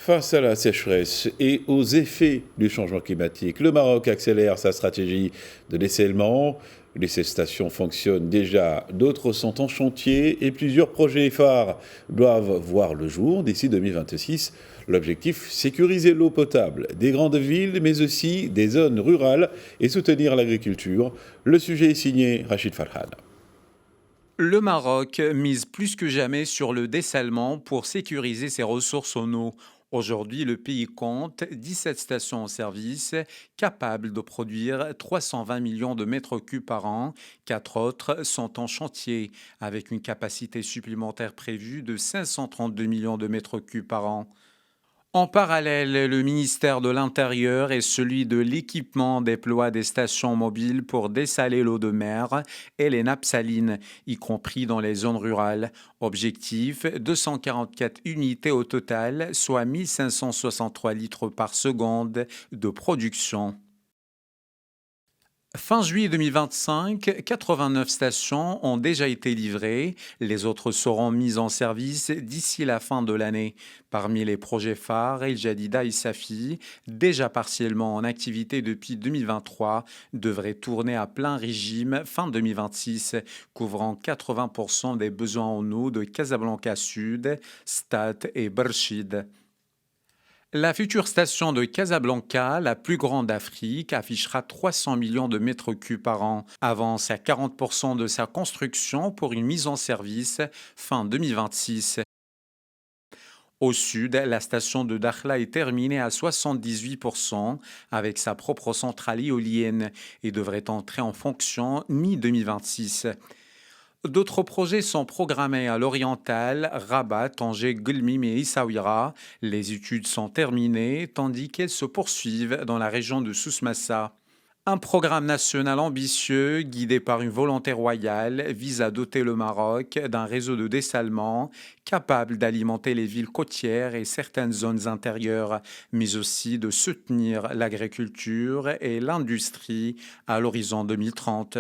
Face à la sécheresse et aux effets du changement climatique, le Maroc accélère sa stratégie de dessalement. Les stations fonctionnent déjà, d'autres sont en chantier et plusieurs projets phares doivent voir le jour d'ici 2026. L'objectif, sécuriser l'eau potable des grandes villes mais aussi des zones rurales et soutenir l'agriculture. Le sujet est signé Rachid Farhad. Le Maroc mise plus que jamais sur le dessalement pour sécuriser ses ressources en eau. Aujourd'hui, le pays compte 17 stations en service capables de produire 320 millions de mètres cubes par an. Quatre autres sont en chantier avec une capacité supplémentaire prévue de 532 millions de mètres cubes par an. En parallèle, le ministère de l'Intérieur et celui de l'Équipement déploient des stations mobiles pour dessaler l'eau de mer et les nappes salines, y compris dans les zones rurales. Objectif 244 unités au total, soit 1563 litres par seconde de production. Fin juillet 2025, 89 stations ont déjà été livrées. Les autres seront mises en service d'ici la fin de l'année. Parmi les projets phares, El Jadida et Safi, déjà partiellement en activité depuis 2023, devraient tourner à plein régime fin 2026, couvrant 80% des besoins en eau de Casablanca Sud, Stade et Berchid. La future station de Casablanca, la plus grande d'Afrique, affichera 300 millions de mètres cubes par an, avance à 40% de sa construction pour une mise en service fin 2026. Au sud, la station de Dakhla est terminée à 78% avec sa propre centrale éolienne et devrait entrer en fonction mi-2026. D'autres projets sont programmés à l'Oriental, Rabat, Tanger, Gulmim et Essaouira. Les études sont terminées, tandis qu'elles se poursuivent dans la région de Souss-Massa. Un programme national ambitieux, guidé par une volonté royale, vise à doter le Maroc d'un réseau de dessalement capable d'alimenter les villes côtières et certaines zones intérieures, mais aussi de soutenir l'agriculture et l'industrie à l'horizon 2030.